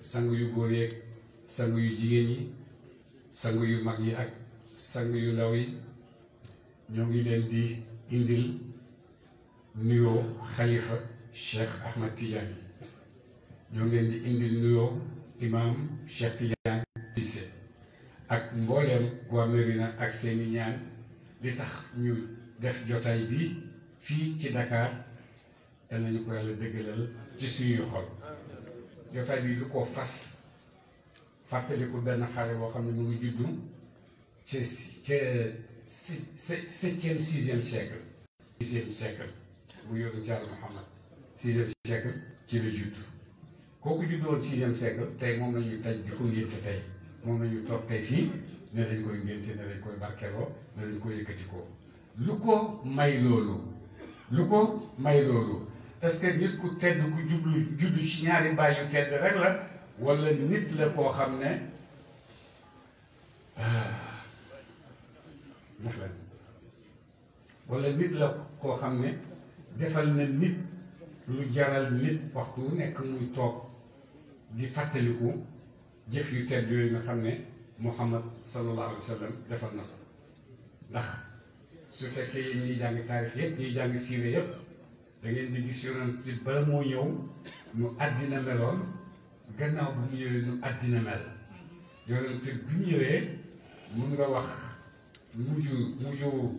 sang yu góor yeeg sang yu jigéen yi sang yu mag yi ak sang yu ndaw yi ñoo ngi leen di indil nuyoo xalifa Cheikh Ahmed Tidiane ñoo ngi leen di indil nuyoo imam Cheikh Tidiane Cissé ak mbooleem waa Mérina ak seeni ñaan li tax ñu def jotaay bi fii ci Dakar dal nañu ko yàlla dëggalal ci suñuy xol jotaay bi lu ko fas fàttaliku benn xale boo xam ne mu ngi juddu ca septième sixième siècle bu yónni Yàlla Muhammad sixième siècle ci la juddu kooku juddoon sixième siècle tey moom la ñuy taj di ko ngénte tey moom la ñuy toog tey fii ne lañ koy ngénte ne lañ koy barkeloo ne lañ koy yëkkatikoo lu ko may loolu est-ce que nit ku tedd ku juddu ci ñaari baay yu tedd rek la wala nit la koo xam ne ndax la wala nit la koo xam ne defal na nit lu jaral nit waxtu wu nekk muy toog di fàttaliku jëf yu tedd yooyu nga xam ne Muhammad sallallahu alayhi wa sallam defal na ko ndax su fekkee yéen ñiy jàng taarix yëpp ñiy jàng siire yëpp da ngeen di gis yonent ci bala moo ñëw nu àddina meloon gannaaw bu mu ñëwee nu àddina mel yonent bi ñëwee mun nga wax mujju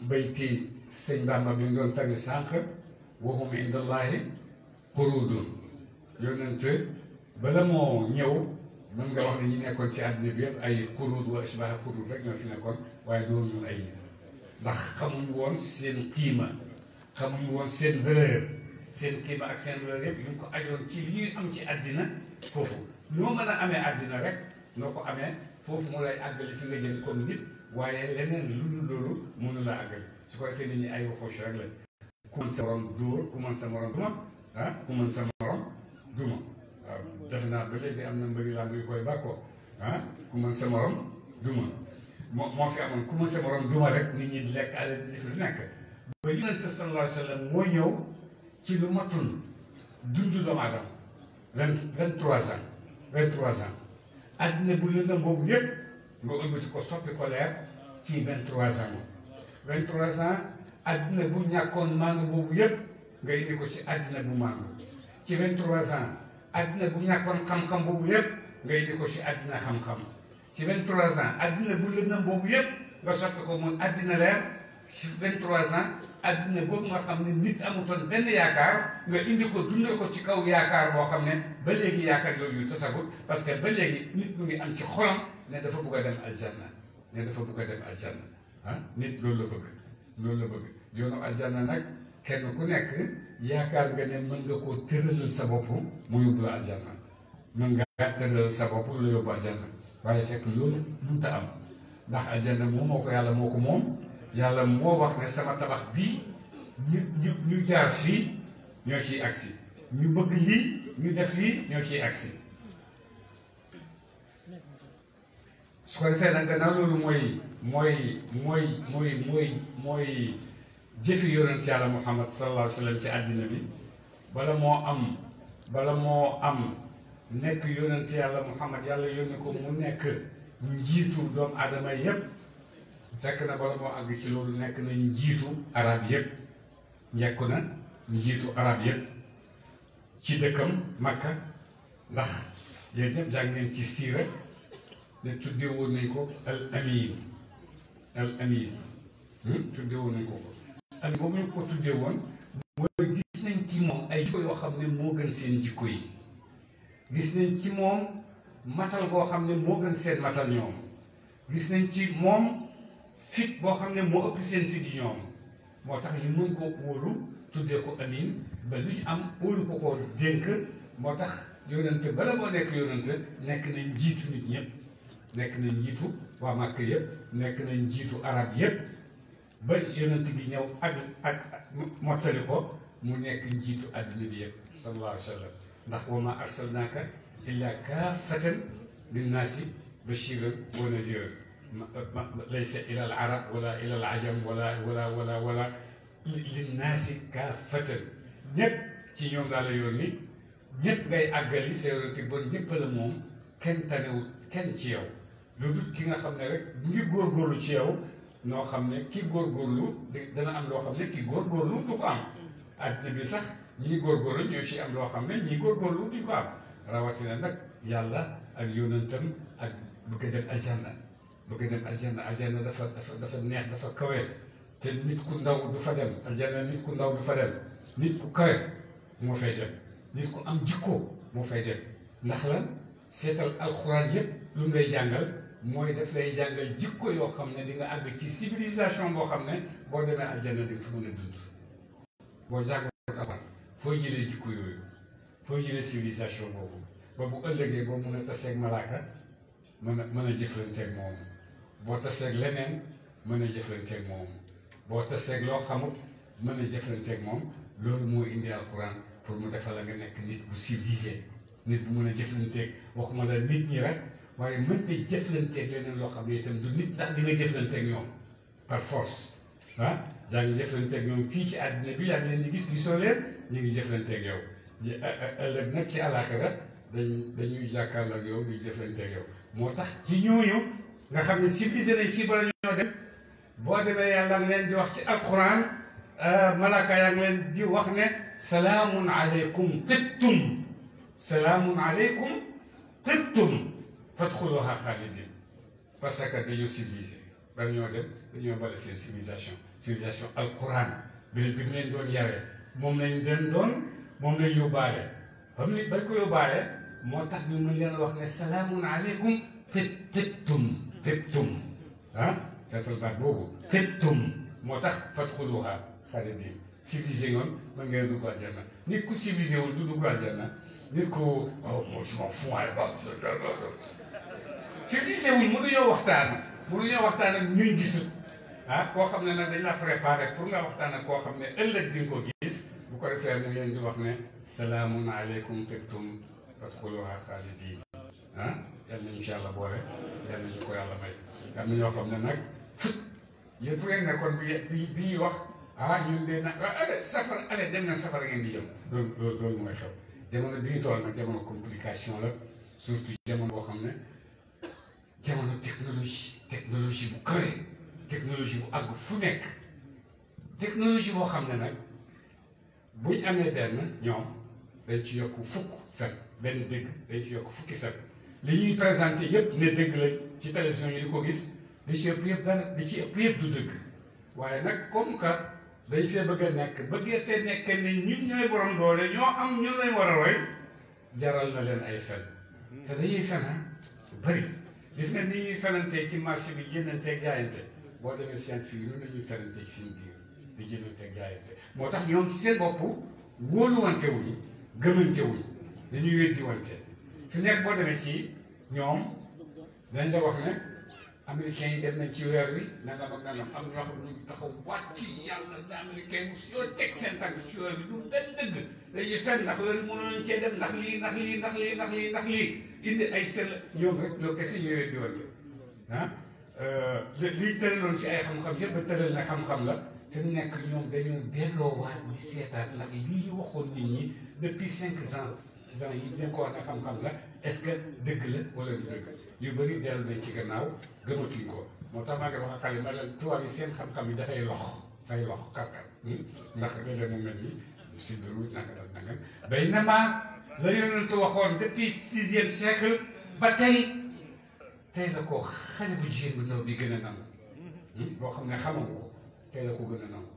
bayti sëñ Bamba bi nga doon tagg sànq wahum indallahi qurudun yonent bala moo ñëw mën nga wax ne ñi nekkoon ci àddina bi yëpp ay qurud wa ashbaha qurud rek ñoo fi nekkoon waaye doon ñun ay nit ndax xamuñu woon seen qiima xamuñu woon seen valeur seen qiima ak seen valeur yëpp ñu ngi ko ajoon ci li ñuy am ci àddina foofu noo mën a amee àddina rek noo ko amee foofu mu lay àggali fi nga jëm comme nit waaye leneen lu dul loolu mënu la àggali su ko defee nit ñi ay waxoosh rek la ku mën sa morom dóor ku mën sa morom duma ku mën sa morom duma waaw defe naa ba léegi am na mbëri làmb yu koy bàkkoo ku mën sa morom duma moo fi amoon ku mën sa morom duma rek nit ñi di lekk àll di def lu nekk ba Yonent sallallahu alayhi wa sallam moo ñëw ci lu matul dundu doomu aadama 23 ans àddina bu lëndëm boobu yëpp nga ëlbati ko soppi ko leer ci 23 ans àddina bu ñàkkoon maandu boobu yëpp nga indi ko ci àddina bu maandu ci 23 ans àddina bu ñàkkoon xam-xam boobu yëpp nga indi ko ci àddina xam-xam ci 23 ans àddina bu lëndëm boobu yëpp nga soppi ko mun àddina leer ci 23 ans àddina boobu nga xam ne nit amutoon benn yaakaar nga indi ko dundal ko ci kaw yaakaar boo xam ne ba léegi yaakaar yooyu tasagut parce que ba léegi nit mu ngi am ci xolam ne dafa bugg a dem aljanna nit loolu la bëgg yoonu aljanna nag kenn ku nekk yaakaar nga ne mën nga koo tëralal sa bopp mu yóbbu la aljanna mën nga tëralal sa bopp lu la yóbbu aljanna waaye fekk loolu mënta am ndax aljanna moo ko yàlla moo ko moom yàlla moo wax ne sama tabax bii ñu jaar fii ñoo ciy agsi ñu bëgg lii ñu def lii ñoo ciy agsi su ko defee nag gannaaw loolu mooy jëfi yonent yàlla Muhammad sallallahu alayhi wa sallam ci àddina bi bala moo am nekk yonent yàlla Muhammad yàlla yónni ko mu nekk njiitu doomu aadama yépp fekk na bala moo àgg ci loolu nekk na njiitu arab yépp njekku na njiitu arab yépp ci dëkkam Makka ndax yéen ñëpp jàng ngeen ci siira ne tuddee woon nañ ko al amin tuddee woon nañ ko amin boobu ñu ko tuddee woon mooy gis nañ ci moom ay jikko yoo xam ne moo gën seen jikko yi gis nañ ci moom matal boo xam ne moo gën seen matal ñoom gis nañ ci moom fit boo xam ne moo ëpp seen fit yi ñoom moo tax ñu mën ko wóolu tuddee ko amin ba lu ñu am óolu ko dénk moo tax yonent bala moo nekk yonent nekk na njiitu nit ñëpp nekk na njiitu waa Màkk yëpp nekk na njiitu arab yëpp ba yonent bi ñëw ak mottali ko mu nekk njiitu àddina bi yëpp sallallahu alayhi wa sallam ndax wa ma arsalnaaka illa kaafatan linnaasi bashiran wa naziran laysa ila al arab wala ila al ajam wala linnaasi kaafatan ñëpp ci ñoom daal la yónni ñëpp ngay àggali sa yonent bon ñëpp la moom kenn tanewut kenn ci yow lu dul ki nga xam ne rek ngi góorgóorlu ci yow noo xam ne ki góorgóorlu dana am loo xam ne ki góorgóorlu du ko am àddina bi sax ñii góorgóorlu ñoo ci am loo xam ne ñii góorgóorlu duñ ko am rawatina nag yàlla ak yonentam ak bëgg a dem aljanna bëgg a dem aljanna dafa neex dafa kawe te nit ku ndaw du fa dem aljanna nit ku ndaw du fa dem nit ku kawe moo fay dem nit ku am jikko moo fay dem ndax lan seetal alxuraan yépp lu mu lay jàngal mooy daf lay jàngal jikko yoo xam ne di nga àgg ci civilisation boo xam ne boo demee aljanna di nga fa mën a dund boo jàngal alxuraan foo jëlee jikko yooyu foo jëlee civilisation boobu ba bu ëllëgee boo mën a taseeg malaaka mën a jëflanteeg moom boo taseeg leneen mën a jëflanteeg moom boo taseeg loo xamut mën a jëflanteeg moom loolu moo indi alxuraan pour mu defal la nga nekk nit bu civilisé nit bu mën a jëflanteeg waxuma la nit ñi rek waaye mënta jëflanteeg leneen loo xam ne itam du nit ndax di nga jëflanteeg ñoom par force ah yaa ngi jëflanteeg ñoom fii ci àddina bi yaa ngi leen di gis gisoo leen ñu ngi jëflanteeg yow ëllëg nag ci àllaaxira dañuy jàkkaarloo ak yow di jëflanteeg yow moo tax ci ñooñu nga xam ne civilisé nañ fii bala ñoo dem boo demee yàlla ngi leen di wax ci alxuraan malaaka yaa ngi leen di wax ne salaamun aleykum tibtum salaamun aleykum tibtum fadxuluha xaalidin parce que dañoo civilisé bala ñoo dem dañoo bale seen civilisation alxuraan bi ñu leen doon yaree moom lañ leen doon moom lañ yóbbaale ba mu bañ ko yóbbaale moo tax ñu mën leen wax ne salaamun aleykum tibtum ah seetal baat boobu tibtum moo tax fadxuluha xaalidin civilisé yoon mën ngeen dugg aljanna nit ku civilisé wul du dugg aljanna nit ku oh moi je m'en fous ay ba civilisé wul mënuñoo waxtaan ak ñuy gisut ah koo xam ne nag dañ la préparé pour nga waxtaan ak koo xam ne ëllëg di nga ko gis bu ko defee mu leen di wax ne salaamun aleykum tibtum fadxuluha xaalidin ah yal nañu incha allah boole yal nañu ko yàlla may am na ñoo xam ne nag yéen fu ngeen nekkoon bi ñuy wax ah ñun de nag safara allez dem na safara ngeen di jëm loolu mooy xew jamono bi ñu toll nag jamono complication la surtout jamono boo xam ne jamono technologie bu kawe technologie bu àgg fu nekk technologie boo xam ne nag buñ amee benn ñoom dañ ci yokk fukk fen benn dëgg dañ ci yokk fukki fen li ñuy présenté yépp ne dëgg la ci télévision yi di ko gis li ci ëpp yëpp dara li ci ëpp yëpp du dëgg waaye nag comme que dañ fee bëgg a nekk bëggee fee nekk ne ñun ñooy borom doole ñoo am ñun lañ war a roy jaral na leen ay fen te dañuy fen bëri gis nga ni ñuy fenantee ci marché bi jëndanteeg jaayante boo demee scientifique noonu la ñuy fenantee ci seen biir di jëndanteeg jaayante moo tax ñoom ci seen bopp wóoluwante wuñu gëmante wuñu dañuy weddi wante fi nekk boo demee ci ñoom dañ la wax ne américains yi dem nañ ci weer wi nangam ak nangam am ñoo xam ne ñu ngi taxaw wàcc yàlla da américain yi yoo teg seen tànk ci weer bi du benn dëgg dañuy fen ndax weer bi mënoon nañ cee dem ndax lii indi ay sell ñoom rek ñoo kese ñooy weddi wante ah liñ tëraloon ci ay xam-xam yëpp ba tëral na xam-xam la fi mu nekk ñoom dañoo delloowaat di seetaat ndax lii ñu waxoon nit ñi depuis 5 ans yi dañ ko wax ne xam-xam la est-ce que dëgg la wala du dëgg yu bëri dellu nañ ci gannaaw gëmatuñ ko moo tax maa ngi wax ak xale ma leen tubaab yi seen xam-xam yi dafay lox karkar ndax léeg-léeg mu mel ni si biiru nanga dal nanga bay na maa la yonent waxoon depuis 6e siècle ba tey la ko xale bu jigéen bu ndaw bi gën a nangu boo xam ne xamagu ko tey la ko gën a nangu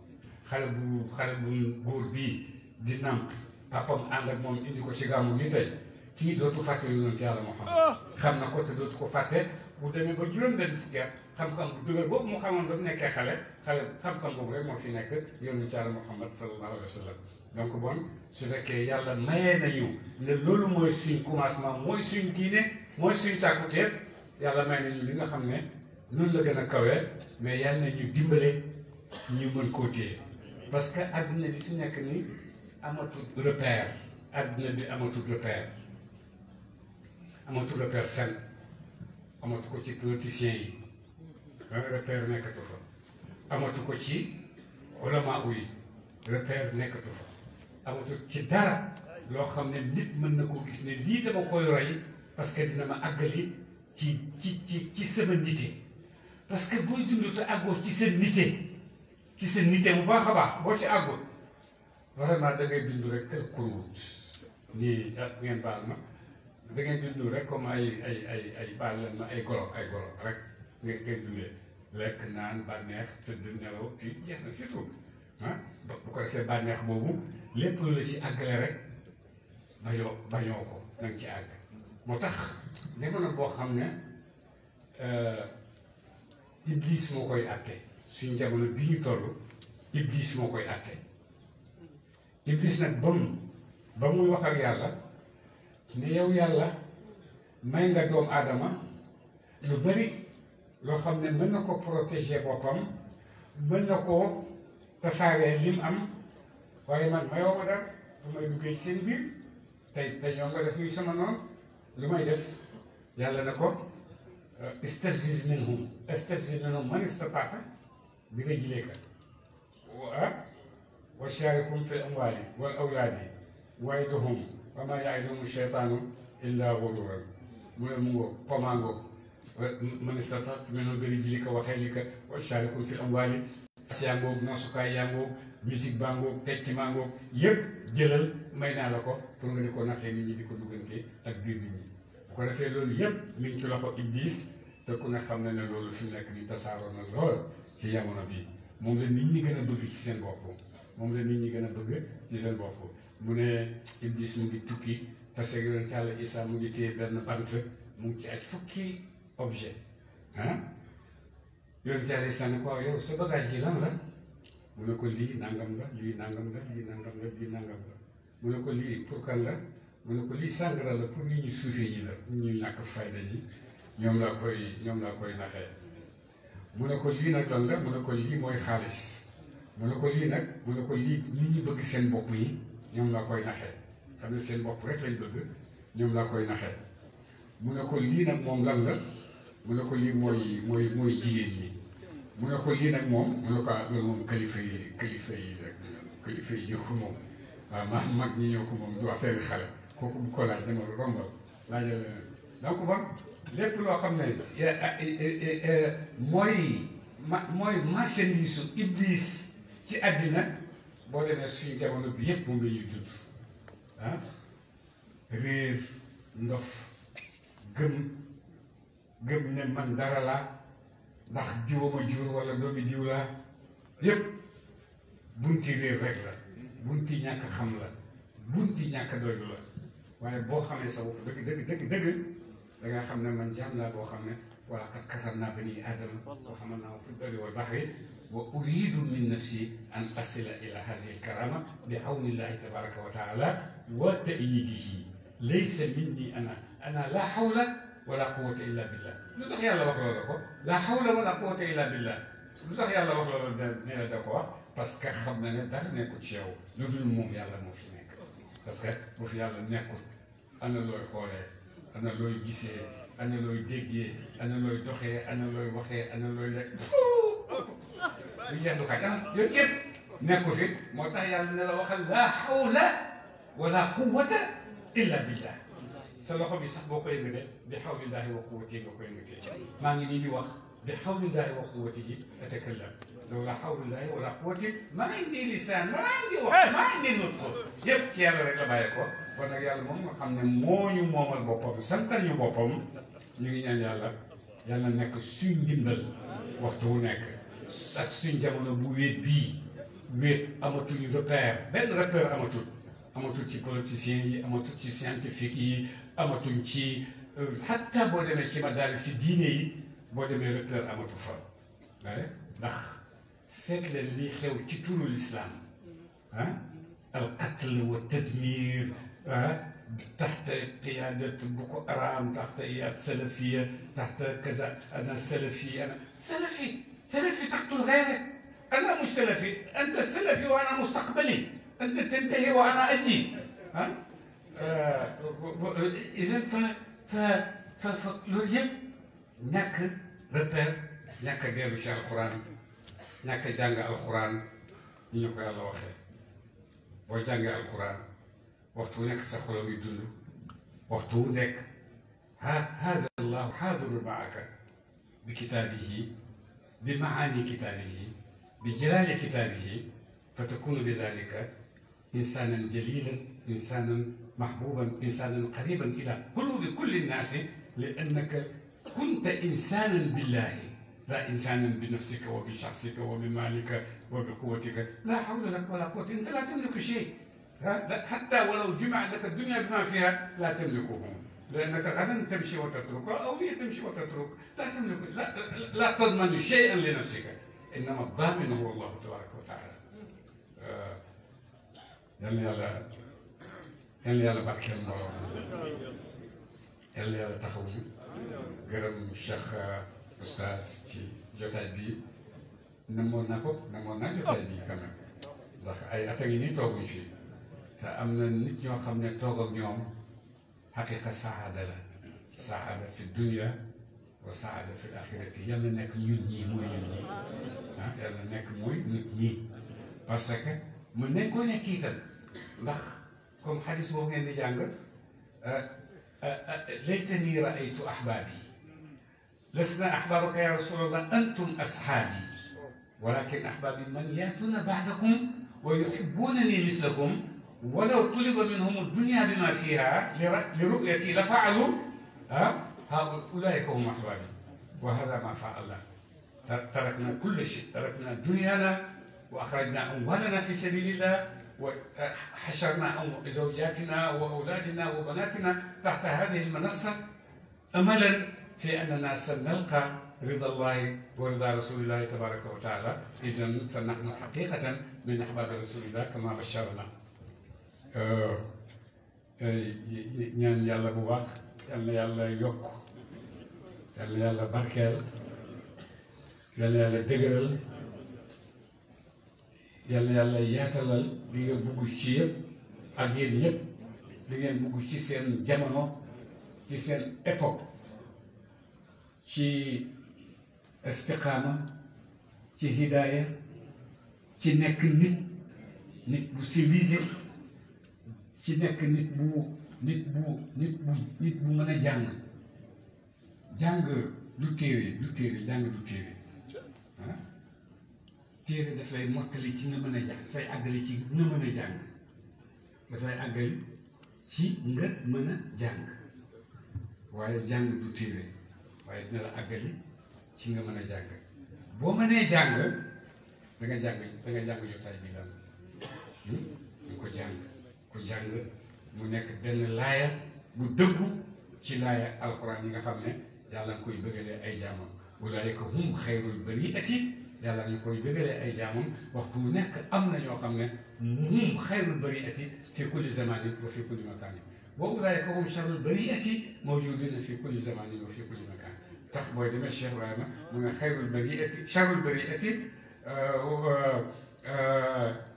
xale bu góor bii di namp papam ànd ak moom indi ko ci gàmmu gi tey kii dootu fàtte yonent Yàlla Muhammad xam na ko te dootu ko fàtte bu demee ba juróom-benn fukki at xam-xam bu dëgër boobu mu xamoon ba mu nekkee xale xam-xam boobu rek moo fi nekk yonent Yàlla Muhammad sallallahu alayhi wa sallam donc bon su fekkee yàlla mayee nañu ne loolu mooy suñ commencement mooy suñ diine mooy suñ càkkuteef yàlla may nañu li nga xam ne noonu la gën a kawee mais yàlla na ñu dimbale ñu mën koo téye parce que àddina bi fi nekk nii amatul repère àddina bi amatul repère fenn amatu ko ci politiciens yi repère nekkatu fa amatu ko ci ulama yi repère nekkatu fa amatu ci dara loo xam ne nit mën na ko gis ne lii dama koy roy parce que dina ma àggali ci sama nite parce que booy dund te àggoo ci sa nite bu baax a baax boo ci àggul vraiment da ngay dund rek kuruut nii ngeen baal ma da ngay dund rek comme ay baal leen ma ay golo rek ngay dundee lekk naan bànneex tëdd nelaw fii jeex na surtout bu ko defee bànneex boobu lépp lu la ci àggale rek bañoo ko na nga ci àgg moo tax jamono boo xam ne iblis moo koy àtte suñ jamono bi ñu toll iblis moo koy àtte iblis nag ba muy wax ak yàlla ne yow yàlla may nga doom aadama lu bari loo xam ne mën na ko protéger boppam mën na koo tasaaree lim am waaye man mayoo ma dara lu may duggee ci seen biir tey ñoom nga def ñuy sama noonu lu may def yàlla na ko istafziz minhum man istataata bi rijlika wa shaarikhum fi amwaali wal awlaadi wa'iduhum wa maa ya'iduhumu shaytaanu illaa ghuruuran mu ne mu ngoo pomaangoo man istataata minhum bi rijlika wa xaylika wa shaarikhum fi amwaali yaa ngoog noosukaay yaa ngoog musique baa ngoog pecc maa ngoog yëpp jëlal may naa la ko pour nga di ko naxee nit ñi di ko duggante ak biir nit ñi bu ko defee loolu yëpp mi ngi ci loxo iblis te ku ne xam na ne loolu fi nekk ni tasaaroo na lool ci jamono bi moom la nit ñi gën a bëgg ci seen bopp mu ne iblis mu ngi tukki tase yonent Yàlla Isaa mu ngi téye benn bant mu ngi ci aj fukki objet yonent Yàlla Isaa ne ko yow sa bagage yi lan la mu ne ko lii nangam la lii nangam la lii nangam la lii nangam la mu ne ko lii pour kan la mu ne ko lii sàngara la pour nit ñu suufee ñi la ñu ñàkk fayda yi ñoom laa koy naxee mu ne ko lii nag lan la mu ne ko lii mooy xaalis mu ne ko lii nag mu ne ko lii nit ñi bëgg seen bopp yi ñoom laa koy naxee xam ne seen bopp rek lañ bëgg ñoom laa koy naxee mu ne ko lii nag moom lan la mu ne ko lii mooy jigéen ñi mu ne ko lii nag moom mu ne ko loolu moom kilifa yi ñoo ko moom waaw mag ñi ñoo ko moom du wax seen xale kooku bu ko laaj dama rombal laajal donc bon lépp loo xam ne mooy marchandise su iblis ci àddina boo demee suñu jamono bi yépp moom la ñuy judd réer ndof gëm ne man dara laa ndax jiwama jur wala doomi diw laa yépp bunti réer rek la bunti ñàkk xam la bunti ñàkk doylu la waaye boo xamee sa bopp dëgg da nga xam ne man jaam laa boo xam ne wala qad karramnaa banii aadama wa hamalnaahum fil barri wal bahri wa uriidu min nafsi an asila ila haadihi l-karaama bi awnillahi tabaaraka wa taala wa ta'yiidihi laysa minni ana laa hawla wala quwwata illa billah lu tax yàlla wax loolu ko laa hawla wala quwwata illa billah lu tax yàlla wax loolu ne la da ko wax parce que xam na ne dara nekkul ci yow lu dul moom yàlla moo fi nekk parce que bu fi yàlla nekkul ana looy xoolee ana looy gisee ana looy déggee ana looy doxee ana looy waxee ana looy lekk lu yendukaay yooyu yëpp nekku fi moo tax yàlla ne la waxal laa hawla wala quwwata illa billah sa loxo bi sax boo ko yëngatee bi hawlillahi wa quwwatihi nga ko yëngatee maa ngi nii di wax bi hawlillahi wa quwwatihi atakallam loolu la hawlillahi wala quwwati maa ngi lisaan maa ngi wax maa ngi nutq yëpp ci yàlla rek la bàyyee ko kon nag yàlla moom nga xam ne moo ñu moomal boppam santal ñu boppam ñu ngi ñaan yàlla nekk suñ ndimbal waxtu wu nekk ak suñ jamono bu wéet amatuñu repère benn repère amatul ci politiciens yi amatul ci scientifique yi amatuñ ci hatta boo demee ci madaaris si diine yi boo demee repère amatu fa waaye ndax seet leen lii xew ci turu lislaam al qatl wa tadmir تحت قيادة بوكو حرام تحت قيادة سلفية تحت كذا أنا سلفي أنا سلفي تقتل غيرك أنا مش سلفي أنت سلفي وأنا مستقبلي أنت تنتهي وأنا أجي إذا loolu yëpp ñàkk repère ñàkk a dellu ci alxuraan ñàkk a jàng alxuraan ni ñu ko yàlla waxee boo jàngee alxuraan waxtu wu nekk sa xol ngi dund waxtu wu nekk haza allahu xaadiru maaka bi kitaabihi bi maani kitaabihi bi jalaali kitaabihi fa takunu bi dalika insanan jalilan insanan محبوبا انسانا قريبا الى قلوب كل الناس لانك كنت انسانا بالله لا انسانا بنفسك وبشخصك وبمالك وبقوتك لا حول لك ولا قوه انت لا تملك شيء حتى ولو جمع لك الدنيا بما فيها لا تملكه لانك غدا تمشي وتترك او هي تمشي وتترك لا تملك لا تضمن شيئا لنفسك انما الضامن هو الله تبارك وتعالى yal na yàlla barkeel mbooloo yal na yàlla taxawuñu gërëm Cheikh Oustaz ci jotaay bii namoon naa jotaay bii quand même ndax ay at a ngi nii tooguñ fii te am na nit ñoo xam ne toog ak ñoom xaqiqa saada la saada fi dunia wa saada fi axirati yal na nekk ñun ñii mooy ñun ñii yal na nekk mooy nit ñii parce que mën nañ koo nekk itam ndax comme xadis boobu ngeen di jàng laytani raaytu ahbaabi lasna ahbaabaka ya rasulallah antum ashaabi walakin ahbaabi man yaatuuna baadakum wa yuhibbunani mislakum walaw tuliba minhum addunya bima fiha li ru'yati la faalu ulaika hum ahbaabi wa hada ma faalna tarakna kulla shay tarakna dunyana wa axrajna amwalana fi sabilillah وحشرنا زوجاتنا وأولادنا وبناتنا تحت هذه المنصة أملا في أننا سنلقى رضا الله ورضا رسول الله تبارك وتعالى إذن فنحن حقيقة من أحباب رسول الله كما بشرنا ñaan yàlla bu baax yal na yàlla yokk yal na yàlla barkeel yal na yàlla dëgëral yàlla yàlla yaatalal li nga bugg ci yëpp ak yéen ñëpp li ngeen bugg ci seen jamono ci seen époque ci istiqaama ci hidaaya ci nekk nit bu civilisé ci nekk nit bu mën a jàng du téere jàng du téere téere daf lay mottali ci nga mën a jàng dafay àggali ci nga mën a jàng dafay àggali ci nga mën a jàng waaye jàng du téere waaye dina la àggali ci nga mën a jàng boo mënee jàng da nga jàng jotaay bi lan ñu ko jàng mu nekk benn laaya bu dëggu ci laaya alxuraan yi nga xam ne yàlla nga koy bëggalee ay jaamam ulaayika hum xayrul bariati yàlla ñu koy bëggalee ay jaamam waxtu wu nekk am na ñoo xam ne hum xayrul bariati fi kulli zamanin wa fi kulli makanin wa ulaayika hum sharrul bariati mawjudina fi kulli zamanin wa fi kulli makanin tax booy demee Cheikh Ibrahima mu ne xayrul bariati sharrul bariati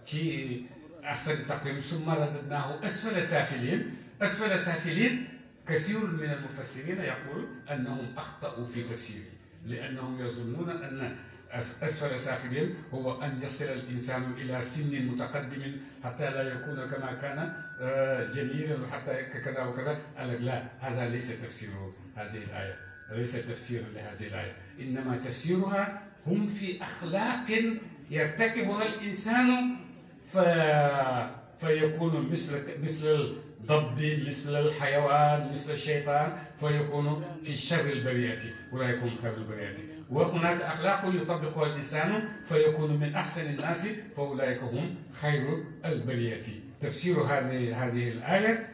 ci ahsani taqwim summa radadnaahu asfala saafiliin kasiirun min al-mufassiriina yaquulu annahum axta'u fi tafsiirihi li'annahum yazunnuuna anna أسفل سافلين هو أن يصل الإنسان إلى سن متقدم حتى لا يكون كما كان جميلا وحتى كذا وكذا قال لا هذا ليس تفسير هذه الآية ليس تفسيرا لهذه الآية إنما تفسيرها هم في أخلاق يرتكبها الإنسان فيكون مثل الضب مثل الحيوان مثل الشيطان فيكون في شر البرية ولا يكون خير البرية وهناك أخلاق يطبقها الإنسان فيكون من أحسن الناس فأولئك هم خير البرية تفسير هذه الآية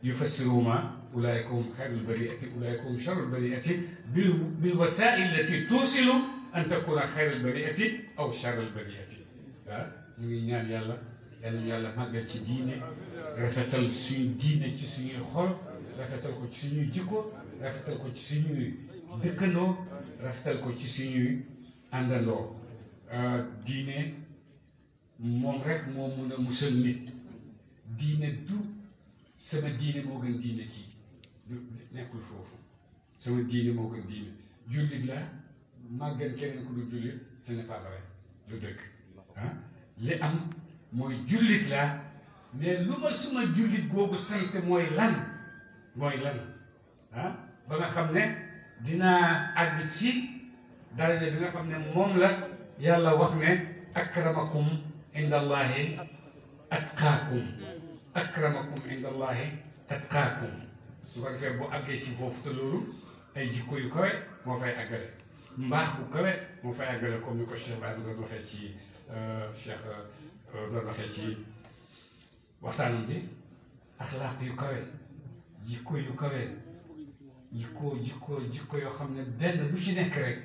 يفسرهما أولئك هم خير البرية أولئك هم شر البرية بالوسائل التي توصل أن تكون خير البرية أو شر البرية ñu ngi ñaan yàlla yàlla màggal ci diine rafetal suñu diine ci suñuy xol rafetal ko ci suñuy jikko rafetal ko ci suñuy dëkkandoo rafetal ko ci suñuy àndandoo diine moom rek moo mun a musal nit diine du sama diine moo gën diine kii du nekkul foofu sama diine moo gën diine jullit la màggan keneen ku du jullit ce n'est pas vrai du dëgg li am mooy jullit la mais lu ma suma jullit googu sant mooy lan ah ba nga xam ne dinaa àgg ci daraja bi nga xam ne moom la yàlla wax ne akramakum indallahi atqaakum akramakum indallahi atqaakum su ko defee bu àggee ci foofu te loolu ay jikko yu kawe moo fay àggale mbaax bu kawe moo fay àggale comme ni ko Cheikh Baye doon waxee ci doon waxee ci waxtaanam bi axlaaq yu kawe jikko yu kawe jikko yoo xam ne benn bu ci nekk rek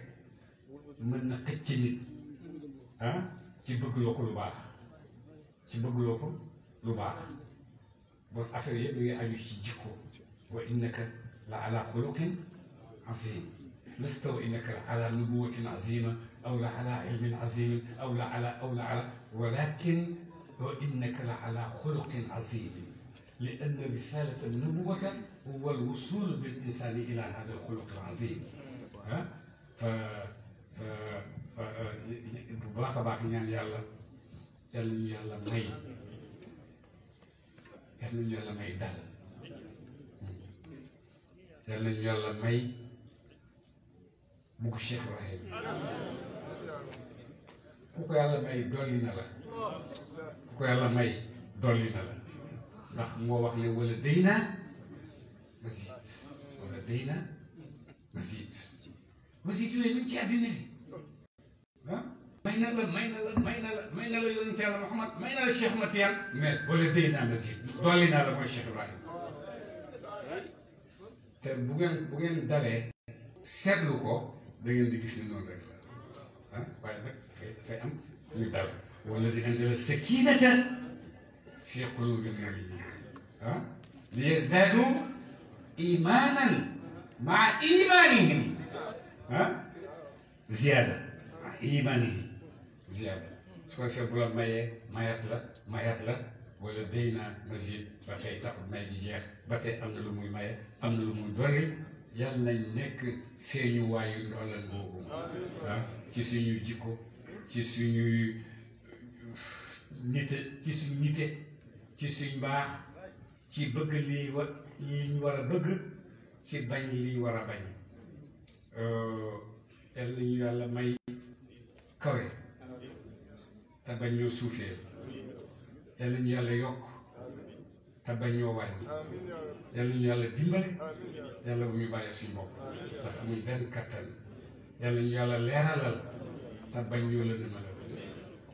mën na xëcc nit ah ci bëgg loo ko lu baax bon affaire yëpp ngi aju ci jikko wa innaka la ala xuluqin azim lasta wa innaka la ala nubuwatin azima aw la ala ilmin azimin aw la ala walakin wa innaka la ala xuluqin azim li anna risalata nubuwata huwa alwusul bil insani ila hada alxuluq alazim ah bu baax a baax ñaan yàlla yal nañu yàlla may dal yal nañu yàlla may bugg Cheikh Ibrahim ku ko yàlla may dolli na la ndax moo wax ne wala day naa masit yooyu ñu ci àddina bi ah may na la yonent Yàlla Muhammad may na la Cheikh Ahmad Tijaan mais wala day naa masit dolli naa la mooy Cheikh Ibrahim te bu ngeen dalee seetlu ko da ngeen di gis ni noonu rek la ah waaye nag dafay am ñu dal wallazi anzala sakinata fi qulubi l-mu'minin ah li yazdaadu imanan maa imanihim ah ziyaada maa imanihim ziyaada su ko defee bu la mayaat la wala day naa mazid ba tey taxut may di jeex ba tey am na lu muy maye am na lu muy dolli yàlla nañ nekk feeñu waayu ndooleen boobu ah ci suñuy jikko ci suñuy nite ci suñ mbaax ci bëgg liñ war a bëgg ci bañ liñ war a bañ yal nañu yàlla may kawe te bañ ñoo suufee yal nañu yàlla yokk te bañ ñoo wàññi yal nañu yàlla dimbale yàlla bu ñu bàyyi suñu bopp ndax amuñ benn kattan yal nañu yàlla leeralal te bañ ñoo la nëmalal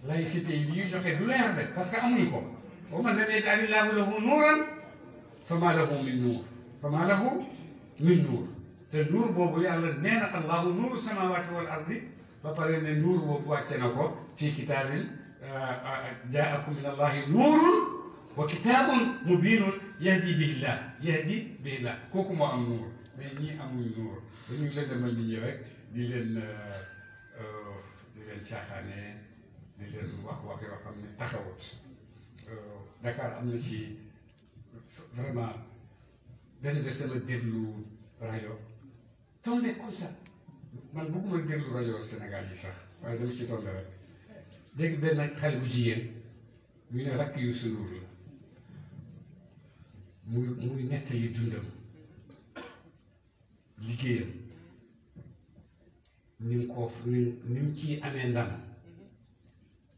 laïcité yi li ñuy joxe du leer de parce que amuñu ko wa man lam yaj'al Illaahu lahu nuuran famaa lahu min nuur te nuur boobu yàlla nee na Allahu nuuru samaawaati wal ardi ba pare ne nuur boobu wàcce na ko fii kitaabin jaa'akum min Allaahi nuurun wa kitaabun mubiinun yahdi bihi Llaah kooku moo am nuur mais ñii amuñ nuur dañuy lëndëmal nit ñi rek di leen caaxaanee di leen wax yoo xam ne taxawut Dakar am na ci vraiment benn bés dama déglu rajo tombé comme ça man bëgguma déglu rajo Sénégal yi sax waaye dama ci tombé rek dégg benn xale bu jigéen ñu ne rakk Youssou Ndour la muy nettali dundam liggéeyam ni mu ci amee ndam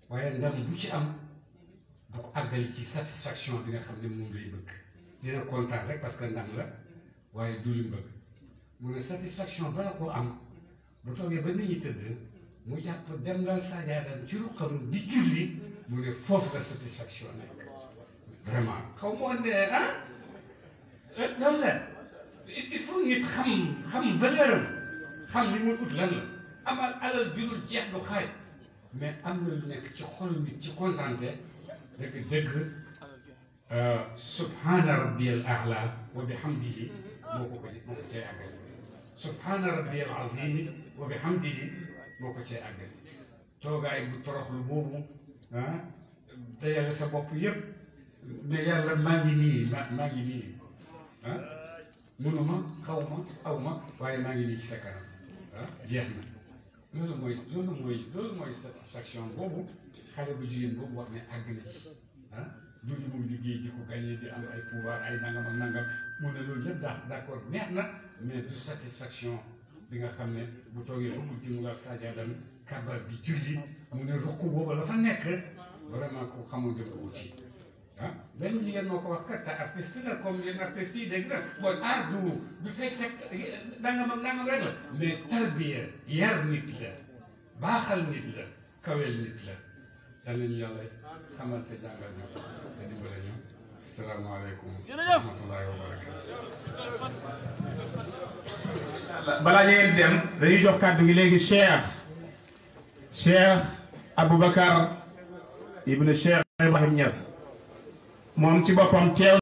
waaye ndam bu ci am du ko àggali ci satisfaction bi nga xam ne moom lay bëgg dina kontaan rek parce que ndam la waaye du li mu bëgg mu ne satisfaction bala koo am bu toogee ba nit ñi tëdd mu jàpp dem dal saajaadam ci ruqam di julli mu ne foofu la satisfaction nekk vraiment xaw ma woon ne loolu la il faut nit xam valeur am xam li muy ut lan la amal alal ju dul jeex du xaaj mais am na lu nekk ci xolu nit ci kontante dëgg subhaana rabbiyal a'la wa bihamdihi moo ko cay àggale subhaana rabbiyal azimi wa bihamdihi moo ko cay àggale toogaay bu toroxlu boobu te yàlla sa bopp yëpp ne yàlla maa ngi nii mënuma xawma waaye maa ngi nii ci sa kanam jeex na loolu mooy satisfaction boobu xale bu jigéen boobu wax ne àgg na ci du li muy liggéey di ko gagné di am ay pouvoir ay nangam ak nangam mu ne loolu yëpp d'accord neex na mais du satisfaction bi nga xam ne bu toogee ba guddi mu la sajaadan kabar bi julli mu ne ruq boobu la fa nekk vraiment ko xamoon dem ko wuti ah benn jigéen moo ko wax kat te artiste la comme yenn artistes yi dégg nga bon art du fecc ak nangam ak nangam rek la mais tarbiya yar nit la baaxal nit la kawel nit la yal nañu yàlla xamal te jàngal ñu te dimbale ñu salaamaaleykum wa rahmatullahi wa barakatu balaa ngeen dem dañuy jox kàddu gi léegi Cheikh Aboubacar ibn Cheikh Ibrahim Niass moom ci boppam teew